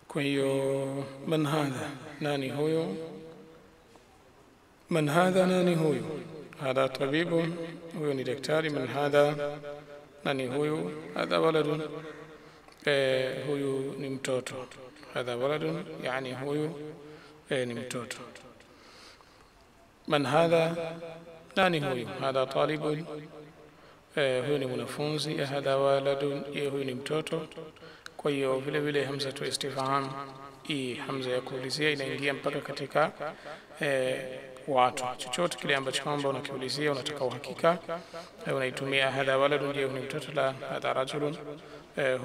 Kwa hiyo man hadha, nani huyo? Man hadha, nani huyo? Hadha tabibu, huyo ni daktari. Man hadha, nani huyo? Hadha waladun, huyu ni mtoto. Hadha waladun, yani huyu ni mtoto. Man hadha, nani huyo? Hadha talibun, huyu ni mwanafunzi. Hadha waladun, huyu ni mtoto. Kwa hiyo vile vile hamza tu istifham, hii hamza ya kuulizia inaingia mpaka katika watu. Chochote kile ambacho kwamba unakiulizia unataka uhakika, unaitumia hadha waladun, je huyu ni mtoto? La, hadha rajulun,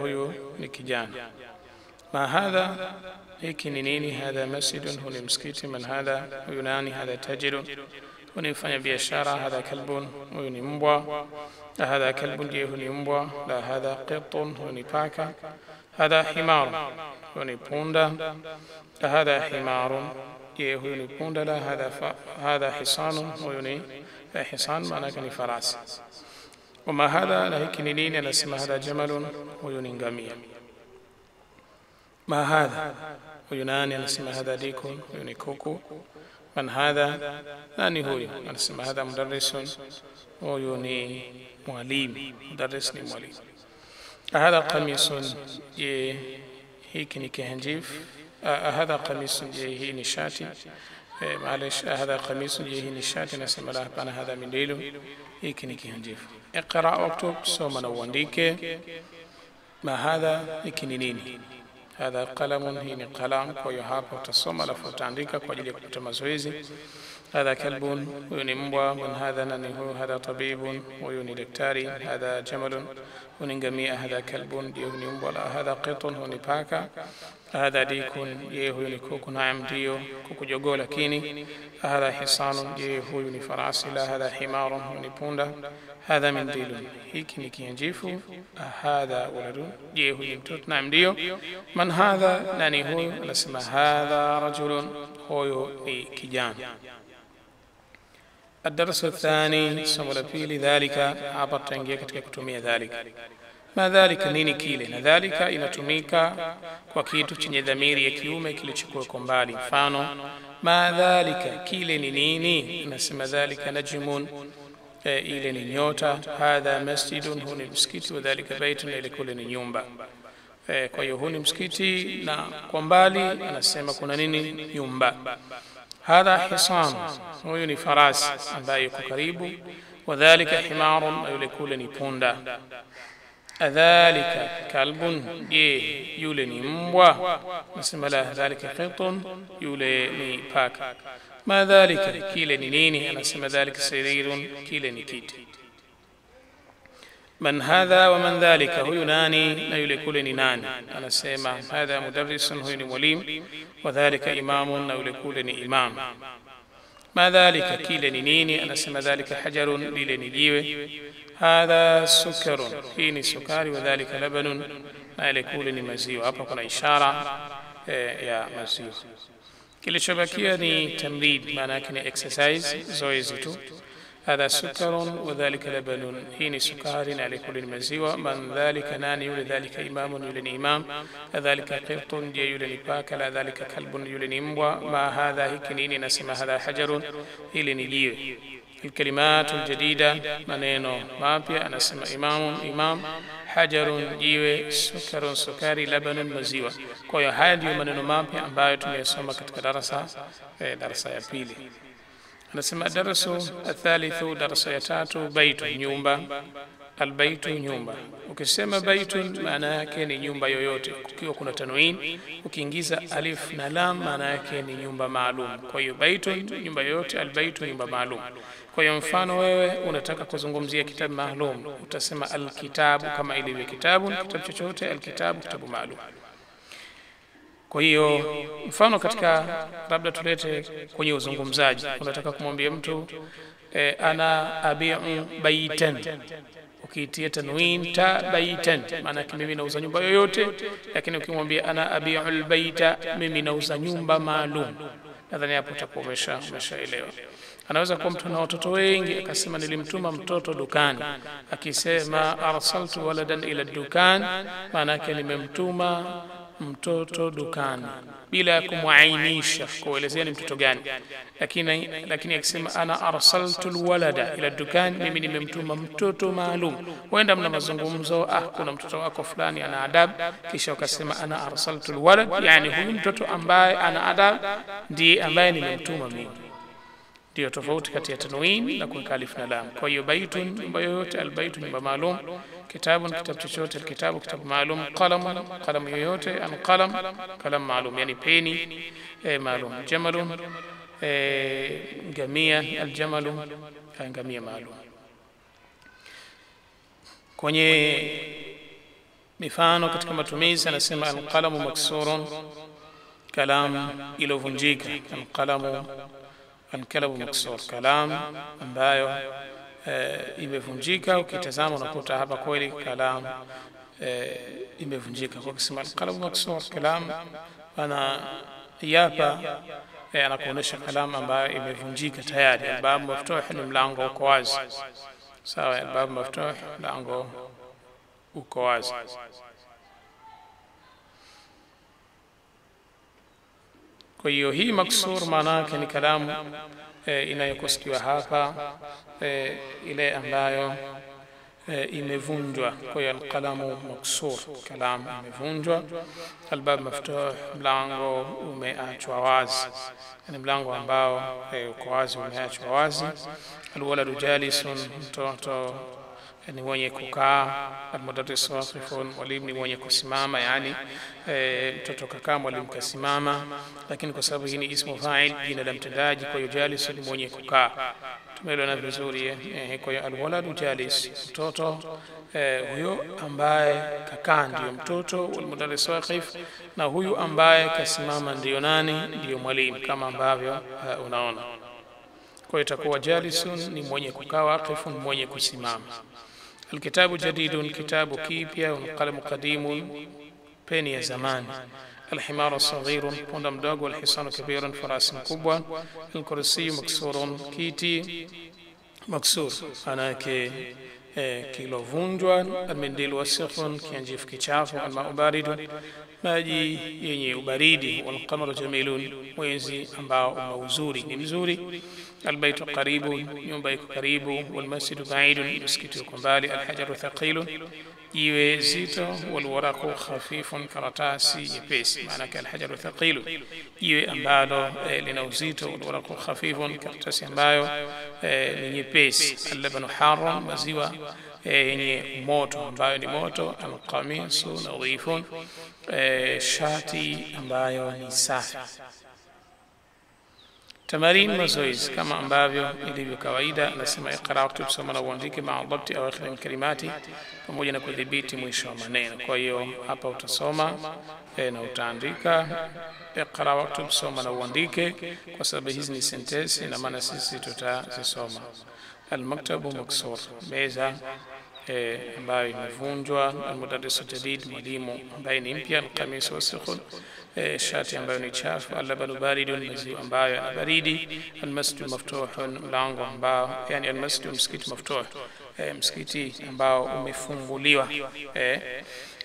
huyu ni kijana. Ma hadha, hiki ni nini? Hadha masjidun, huyu ni msikiti. Man hadha, huyu nani? Hadha tajirun, huyu ni mfanya biashara. Hadha kalbun, huyu ni mbwa. Hadha kalbun, je huyu ni mbwa? La, hadha qitun, huyu ni paka. Hadha himarun, huyu ni punda. Hadha himarun, je huyu ni punda? La, hadha hisanun, huyu ni hisan, maana yake ni farasi. Wama hadha, na hiki ni nini? Anasema hadha jamalun, huyu ni ngamia. Ma hadha, huyu nani? Anasema hadha dikun, huyu ni kuku. Man hadha, nani huyu? Anasema hadha mudarrisun, huyu ni mwalimu. Mudarris ni mwalimu. Hadha qamisun, je hiki ni kihanjif? Hadha qamisun, je hii ni shati? Maalish, hadha qamisun, je hii ni shati? Nasema la, hapana, hadha mindilu, hiki ni kihanjif. Iqra waktub, soma na uandike. Ma hadha, hiki ni nini? Hadha qalamun, hii ni qalam. Kwa hiyo hapa utasoma alafu utaandika kwa ajili ya kupata mazoezi. Hadha kalbun, huyu ni mbwa. Man hadha, nani huyu? Hadha tabibun, huyu ni daktari. Hadha jamalun, huyu ni ngamia. Hadha kalbun, je huyu ni mbwa? La, hadha qitun, huyu ni paka. Hadha dikun, je huyu ni kuku? Naam, ndio kuku jogoo. Lakini hadha hisanun, je huyu ni farasi? La, hadha himarun, huyu ni punda. Hadha mindilun, hiki ni kianjifu. Hadha waladun, je huyu ni mtoto? Naam, ndio. Man hadha, nani huyu? Anasema hadha rajulun, huyu ni kijana. الدرس الثاني, somo la pili. Dhalika, hapa tutaingia katika kutumia dhalika. Ma dhalika, nini kile? Na dhalika inatumika kwa kitu chenye dhamiri ya kiume kilichokuwa kwa mbali. Mfano, ma dhalika, kile ni nini? Nasema dhalika najmun, ile ni nyota. Hadha masjidun, huu ni msikiti. Wa dhalika baitun, ile kule ni nyumba. Kwa hiyo huu ni msikiti na kwa mbali anasema kuna nini? Nyumba. Hadha hisan, huyu ni farasi ambaye yuko karibu. Wadhalika himarun, yule kule ni punda. Adhalika kalbun, je yule ni mbwa? Nasema la, dhalika qitun, yule ni paka. Ma dhalika, kile ni nini? Anasema dhalika sarirun, kile ni kiti. Man hadha wa man dhalika, huyu nani na yule kule ni nani? Anasema hadha mudarrisun, huyu ni mwalimu. Wa dhalika imamun, na yule kule ni imam. Ma dhalika, kile ni nini? Anasema dhalika hajarun, lile ni jiwe. Hadha sukarun, hii ni sukari. Wa dhalika labanun, na yule kule ni maziwa. Hapa kuna ishara ya maziwa. Kilichobakia ni tamrid, maana yake ni exercise, zoezi tu. Hadha sukarun wa dhalika labanun, hii ni sukari na yule ni maziwa. Man dhalika, nani yule? Dhalika imamun, yule ni imam. Dhalika qitun, je yule ni paka. La, dhalika kalbun, yule ni mbwa. Ma hadha, hiki nini? Nasema hadha hajarun, hili ni jiwe. Alkalimatu aljadida, maneno mapya. Anasema imamun, imam. Hajarun, jiwe. Sukarun, sukari. Labanun, maziwa. Kwa hiyo haya ndio maneno mapya ambayo tumeyasoma katika darasa ya pili. Anasema darasu athalithu, darasa ya tatu. Baitu, nyumba. Albaitu, nyumba. Ukisema baitun, maana yake ni nyumba yoyote. Kukiwa kuna tanwin, ukiingiza alif na lam, maana yake ni nyumba maalum. Kwa hiyo baitun, nyumba yoyote. Albaitu, nyumba maalum. Kwa hiyo mfano wewe unataka kuzungumzia kitabu maalum, utasema alkitabu, kama ilivyo kitabu, kitabu chochote. Alkitabu, kitabu maalum. Kwa hiyo mfano katika, labda tulete kwenye uzungumzaji, unataka kumwambia mtu ana abi'u baitan, ukiitia tanwin ta baitan, maana yake mimi nauza nyumba yoyote. Lakini ukimwambia ana abi'u albaita, mimi nauza nyumba maalum, nadhani hapo utakuwa umeshaelewa. Anaweza kuwa mtu na watoto wengi akasema nilimtuma mtoto dukani. Akisema arsaltu waladan ila dukan, maana yake nimemtuma mtoto dukani bila ya kumuainisha kuelezea ni mtoto gani, lakini akisema ana arsaltu alwalada ila dukani, mimi nimemtuma mtoto maalum, huenda mna mazungumzo, kuna mtoto wako fulani ana adab, kisha ukasema ana arsaltu alwalad, yani huyu mtoto ambaye ana adab ndiye ambaye nimemtuma mimi. Ndio tofauti kati ya tanwin na kuweka alif na lam. Kwa hiyo baitun, nyumba yoyote, albaitu nyumba maalum, kitabun kitabu chochote, alkitabu kitabu maalum, qalam qalam yoyote, alqalam qalam maalum, yani peni maalum, jamalun ngamia, aljamalu ngamia maalum. Kwenye mifano katika matumizi anasema alqalamu maksurun, kalam ilovunjika, alqalamu الكلام مكسور, kalam ambayo imevunjika. Ukitazama unakuta hapa kweli kalam imevunjika. Kwa kusema alqalam maksur, kalam ana yapa anakuonesha kalam ambayo imevunjika tayari. Albab maftuh ni mlango uko wazi, sawa. Albab maftuh, mlango uko wazi. Kwa hiyo hii maksur maana yake ni kalamu inayokusikiwa hapa, ile ambayo imevunjwa. Kwa hiyo alqalamu maksur, kalamu imevunjwa. Albab maftuh, mlango umeachwa wazi, yani mlango ambao uko wazi umeachwa wazi. Alwaladu jalisun, mtoto ni mwenye kukaa. Almudarris waqifun, mwalimu ni mwenye kusimama, yani mtoto kakaa, mwalimu kasimama. Lakini kwa sababu hii ni ismu fa'il, jina la mtendaji, kwa hiyo jalis ni mwenye kukaa. Tumeelewana vizuri. Kwa hiyo alwaladu jalis, mtoto huyo ambaye kakaa ndio mtoto. Walmudarris waqif, na huyu ambaye kasimama ndio nani? Ndio mwalimu, kama ambavyo unaona. Kwa hiyo itakuwa jalisun ni mwenye kukaa, waqifun mwenye kusimama. Alkitabu jadidun, kitabu kipya. Alqalamu qadimun, peni ya zamani. Alhimaru saghirun, punda mdogo. Alhisanu kabirun, farasi mkubwa. Alkursiyu maksurun, kiti maksur manake kilovunjwa. Almindilu wasikhun, kianjifu kichafu. Almau baridun, maji yenye ubaridi. Walqamaru jamilun, mwezi ambao una uzuri, ni mzuri. Albaytu qaribun, nyumba iko karibu. Walmasjidu ba'idun, msikiti uko mbali. Alhajaru thaqilun, jiwe zito. Walwaraqu khafifun, karatasi nyepesi. Maana yake alhajaru thaqilun, jiwe ambalo lina uzito. Walwaraqu khafifun, karatasi ambayo ni nyepesi. Allabanu harun, maziwa yenye moto ambayo ni moto. Alqamisu nadhifun, shati ambayo ni safi. Tamarin, mazoezi kama ambavyo ilivyo kawaida. Anasema iqra, tusoma na uandike, maa dhabti au akhir kalimati, pamoja na kudhibiti mwisho wa maneno. Kwa hiyo hapa utasoma na utaandika. Iqra waktub, soma na uandike, kwa sababu hizi ni sentensi na maana sisi tutazisoma. Almaktabu maksur, meza ambayo imevunjwa. Almudarrisu jadid, mwalimu ambaye ni mpya. Alqamisu wasikhun, shati ambayo ni chafu. Allabanu baridun, maziwa ambayo yana baridi. Almasjidu maftuhun, mlango ambao, yani almasjidu, msikiti maftuh, msikiti ambao umefunguliwa.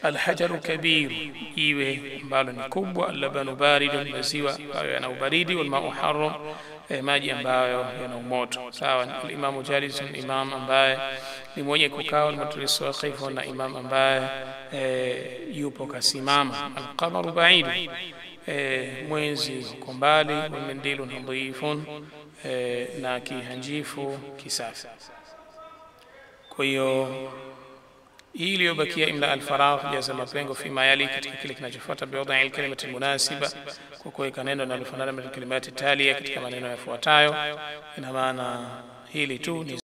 Alhajaru kabir, jiwe ambalo ni kubwa. Allabanu baridun, maziwa ambayo yana ubaridi. Walmau harun, maji ambayo yana umoto, sawa. Alimamu jalisun, imam ambaye ni mwenye kukaa. Walmudarrisu waqifun, na imam ambaye yupo kasimama. Alqamaru ba'idun, mwezi uko mbali. Walmindilu nadhifun, na kihanjifu kisafi. Kwa hiyo hii iliyobakia imla alfaragh, jaza mapengo fima yali, katika kile kinachofuata. Biwadhi alkalimati munasiba, kwa kuweka neno linalofanana na kalimati talia katika maneno yafuatayo. Ina maana hili tu ni